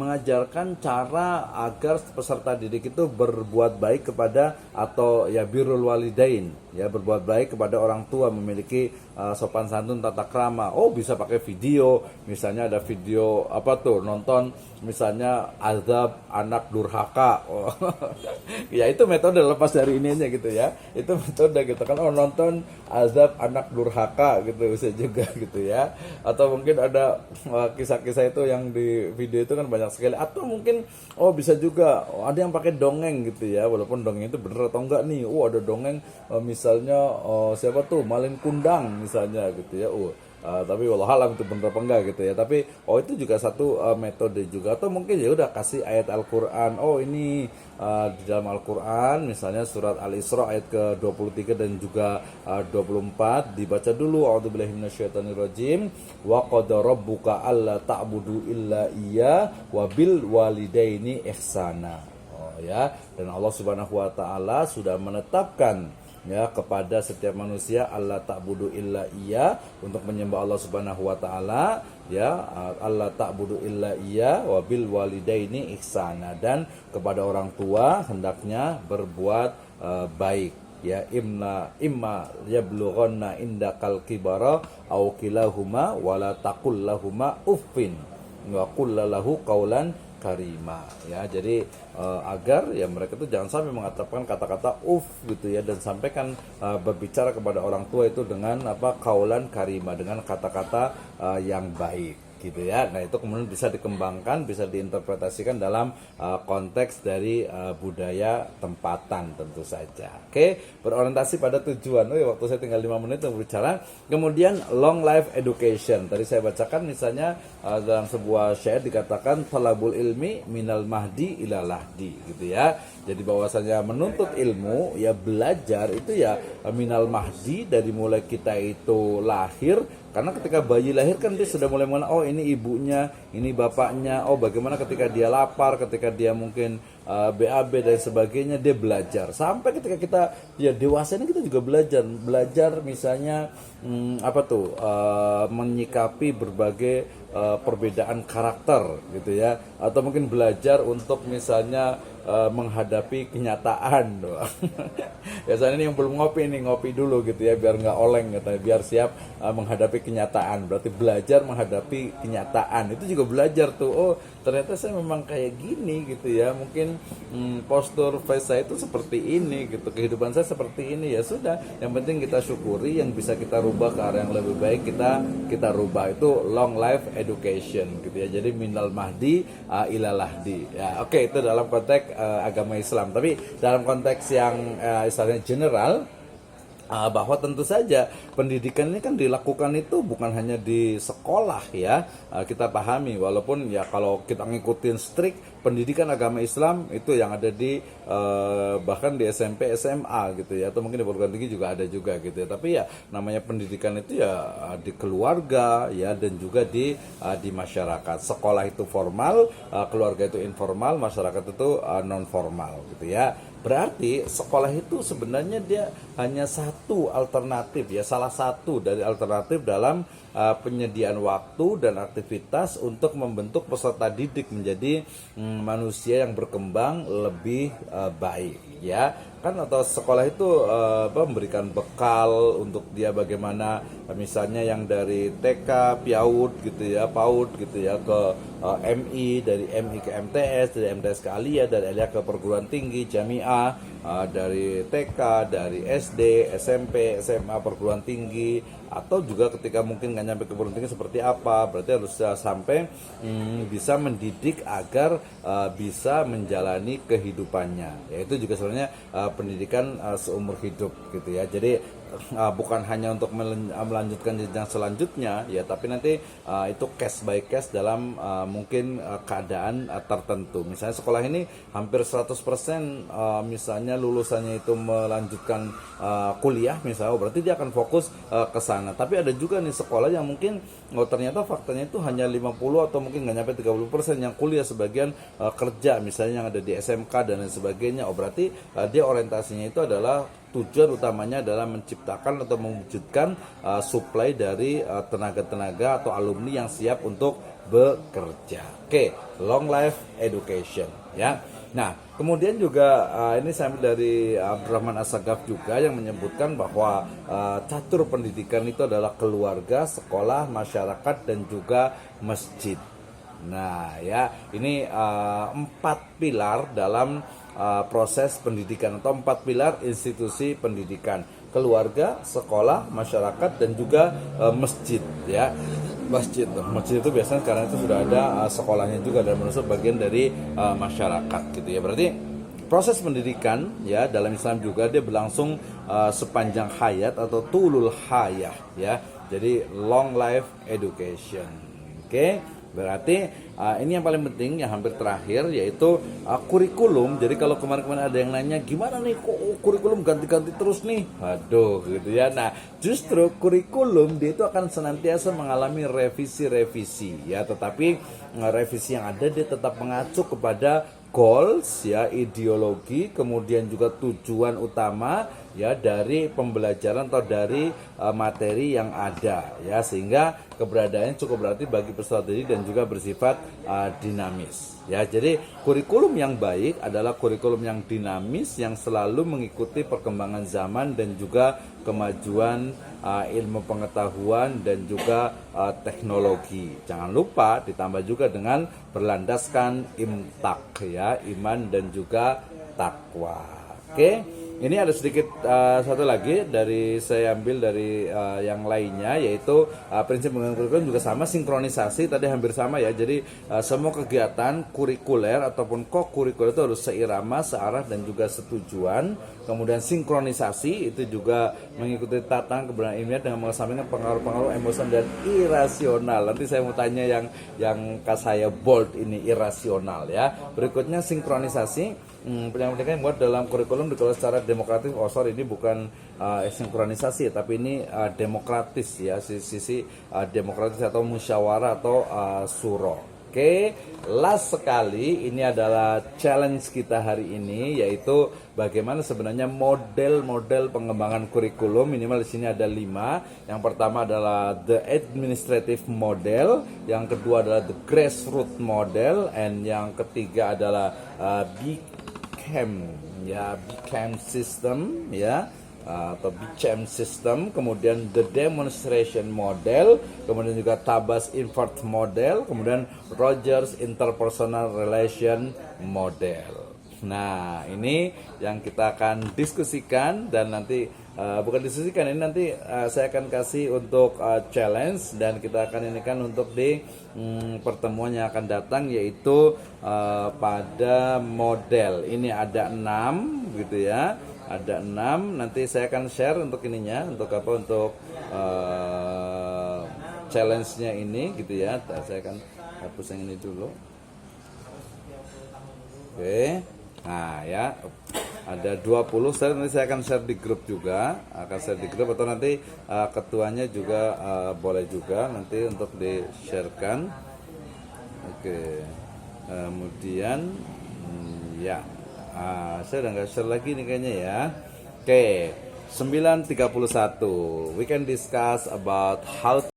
mengajarkan cara agar peserta didik itu berbuat baik kepada atau ya birrul walidain, ya berbuat baik kepada orang tua, memiliki sopan santun, tata krama. Oh, bisa pakai video, misalnya ada video apa tuh, nonton misalnya azab anak durhaka. Oh, ya itu metode, lepas dari ini aja gitu ya. Itu metode gitu kan. Oh, nonton azab anak durhaka gitu bisa juga gitu ya. Atau mungkin ada kisah-kisah itu yang di video itu kan banyak sekali. Atau mungkin oh bisa juga ada yang pakai dongeng gitu ya, walaupun dongeng itu bener atau enggak nih. Oh, ada dongeng misalnya siapa tuh Malin Kundang misalnya gitu ya. Tapi wallahualam itu bener apa enggak gitu ya. Tapi itu juga satu metode juga. Atau mungkin ya udah kasih ayat Al-Qur'an. Oh, ini di dalam Al-Qur'an misalnya surat Al-Isra ayat ke-23 dan juga 24 dibaca dulu, a'udzubillahi minasyaitonirrajim, wa qada rabbuka alla ta'budu illa iya wa bil walidaini ihsana. Ya, dan Allah Subhanahu wa taala sudah menetapkan ya kepada setiap manusia Allah ta'budu illa iya, untuk menyembah Allah Subhanahu wa taala, ya Allah ta'budu illa iya wa bil walidaini ihsana, dan kepada orang tua hendaknya berbuat baik. Ya, imma yablughanna indakal kibara aw kilahuma wala taqul lahuma uffin wa qul lahu qaulan karima. Ya, jadi agar ya mereka tuh jangan sampai mengatakan kata-kata gitu ya, dan sampaikan berbicara kepada orang tua itu dengan kaulan karima, dengan kata-kata yang baik gitu ya. Nah, itu kemudian bisa dikembangkan, bisa diinterpretasikan dalam konteks dari budaya tempatan tentu saja. Oke, berorientasi pada tujuan. Waktu saya tinggal 5 menit untuk berbicara. Kemudian long life education. Tadi saya bacakan misalnya dalam sebuah syair dikatakan talabul ilmi minal mahdi ila lahdi gitu ya. Jadi bahwasanya menuntut ilmu ya, belajar itu ya minal mahdi, dari mulai kita itu lahir. Karena ketika bayi lahir kan dia sudah mulai mengenal, oh ini ibunya, ini bapaknya, oh bagaimana ketika dia lapar, ketika dia mungkin BAB dan sebagainya, dia belajar. Sampai ketika kita ya dewasa ini kita juga belajar misalnya menyikapi berbagai perbedaan karakter gitu ya, atau mungkin belajar untuk misalnya menghadapi kenyataan. Biasanya ini yang belum ngopi dulu gitu ya, biar nggak oleng gitu, biar siap menghadapi kenyataan. Berarti belajar menghadapi kenyataan itu juga belajar tuh. Oh, ternyata saya memang kayak gini gitu ya, mungkin postur face saya itu seperti ini gitu, kehidupan saya seperti ini. Ya sudah, yang penting kita syukuri, yang bisa kita rubah ke arah yang lebih baik kita rubah. Itu long life education gitu ya. Jadi minal mahdi ila lahdi ya. Oke, itu dalam konteks agama Islam. Tapi dalam konteks yang istilahnya general, bahwa tentu saja pendidikan ini kan dilakukan itu bukan hanya di sekolah ya, kita pahami, walaupun ya kalau kita ngikutin strict pendidikan agama Islam itu yang ada di bahkan di SMP SMA gitu ya, atau mungkin di perguruan tinggi juga ada juga gitu ya. Tapi ya namanya pendidikan itu ya di keluarga ya, dan juga di masyarakat. Sekolah itu formal, keluarga itu informal, masyarakat itu non formal gitu ya. Berarti sekolah itu sebenarnya dia hanya satu alternatif ya, salah satu dari alternatif dalam penyediaan waktu dan aktivitas untuk membentuk peserta didik menjadi manusia yang berkembang lebih baik ya kan. Atau sekolah itu memberikan bekal untuk dia bagaimana misalnya yang dari TK, PAUD gitu ya ke MI, dari MI ke MTS, dari MTS ke Aliyah, dari Aliyah ke perguruan tinggi, jamiah, dari TK, dari SD, SMP, SMA, perguruan tinggi, atau juga ketika mungkin nggak nyampe ke perguruan tinggi seperti apa, berarti harus sampai bisa mendidik agar bisa menjalani kehidupannya. Yaitu juga sebenarnya pendidikan seumur hidup gitu ya. Jadi bukan hanya untuk melanjutkan jenjang selanjutnya ya, tapi nanti itu case by case dalam mungkin keadaan tertentu. Misalnya sekolah ini hampir 100% misalnya lulusannya itu melanjutkan kuliah misalnya, berarti dia akan fokus ke sana. Tapi ada juga nih sekolah yang mungkin ternyata faktanya itu hanya 50 atau mungkin nggak nyampe 30% yang kuliah, sebagian kerja misalnya yang ada di SMK dan lain sebagainya. Berarti dia orientasinya itu adalah tujuan utamanya adalah menciptakan atau mewujudkan supply dari tenaga-tenaga atau alumni yang siap untuk bekerja. Oke, long life education ya. Nah, kemudian juga ini saya ambil dari Abdurrahman As-Sagaf juga yang menyebutkan bahwa catur pendidikan itu adalah keluarga, sekolah, masyarakat, dan juga masjid. Nah, ya, ini 4 pilar dalam proses pendidikan atau 4 pilar institusi pendidikan: keluarga, sekolah, masyarakat, dan juga masjid ya. Masjid itu biasanya sekarang itu sudah ada sekolahnya juga dan menurut bagian dari masyarakat gitu ya. Berarti proses pendidikan ya dalam Islam juga dia berlangsung sepanjang hayat atau tulul hayah ya. Jadi long life education. Oke. Berarti ini yang paling penting yang hampir terakhir yaitu kurikulum. Jadi kalau kemarin-kemarin ada yang nanya gimana nih kok kurikulum ganti-ganti terus nih, aduh gitu ya. Nah justru kurikulum dia itu akan senantiasa mengalami revisi-revisi ya, tetapi revisi yang ada dia tetap mengacu kepada goals ya, ideologi, kemudian juga tujuan utama ya dari pembelajaran atau dari materi yang ada ya, sehingga keberadaannya cukup berarti bagi peserta didik dan juga bersifat dinamis ya. Jadi kurikulum yang baik adalah kurikulum yang dinamis yang selalu mengikuti perkembangan zaman dan juga kemajuan ilmu pengetahuan dan juga teknologi. Jangan lupa ditambah juga dengan berlandaskan imtak ya, iman dan juga takwa. Oke. Ini ada sedikit satu lagi dari saya ambil dari yang lainnya, yaitu prinsip penggunaan kurikulum juga sama, sinkronisasi tadi hampir sama ya. Jadi semua kegiatan kurikuler ataupun co-kurikuler itu harus seirama, searah dan juga setujuan. Kemudian sinkronisasi itu juga mengikuti tatanan kebenaran ilmiah dengan mengesampingkan pengaruh-pengaruh emosi dan irasional. Nanti saya mau tanya yang saya bold ini irasional ya. Berikutnya sinkronisasi. Pendidikan buat dalam kurikulum dikelola secara demokratis. Ini bukan sinkronisasi, tapi ini demokratis ya, sisi demokratis atau musyawarah atau suro. Oke, last sekali ini adalah challenge kita hari ini, yaitu bagaimana sebenarnya model-model pengembangan kurikulum. Minimal di sini ada 5. Yang pertama adalah the administrative model, yang kedua adalah the grassroots model, and yang ketiga adalah BCAM system ya, atau BCAM system, kemudian the demonstration model, kemudian juga Tabas invert model, kemudian Rogers interpersonal relation model. Nah ini yang kita akan diskusikan dan nanti bukan diskusikan, ini nanti saya akan kasih untuk challenge dan kita akan ini kan untuk di pertemuan yang akan datang, yaitu pada model ini ada 6 gitu ya, ada 6. Nanti saya akan share untuk ininya, untuk apa, untuk challenge-nya ini gitu ya. Saya akan hapus yang ini dulu. Oke. Nah ya, ada 20. Nanti saya akan share di grup juga, atau nanti ketuanya juga boleh juga nanti untuk di-sharekan. Oke. Kemudian ya, saya udah nggak share lagi nih kayaknya ya. Oke, 9:31. We can discuss about how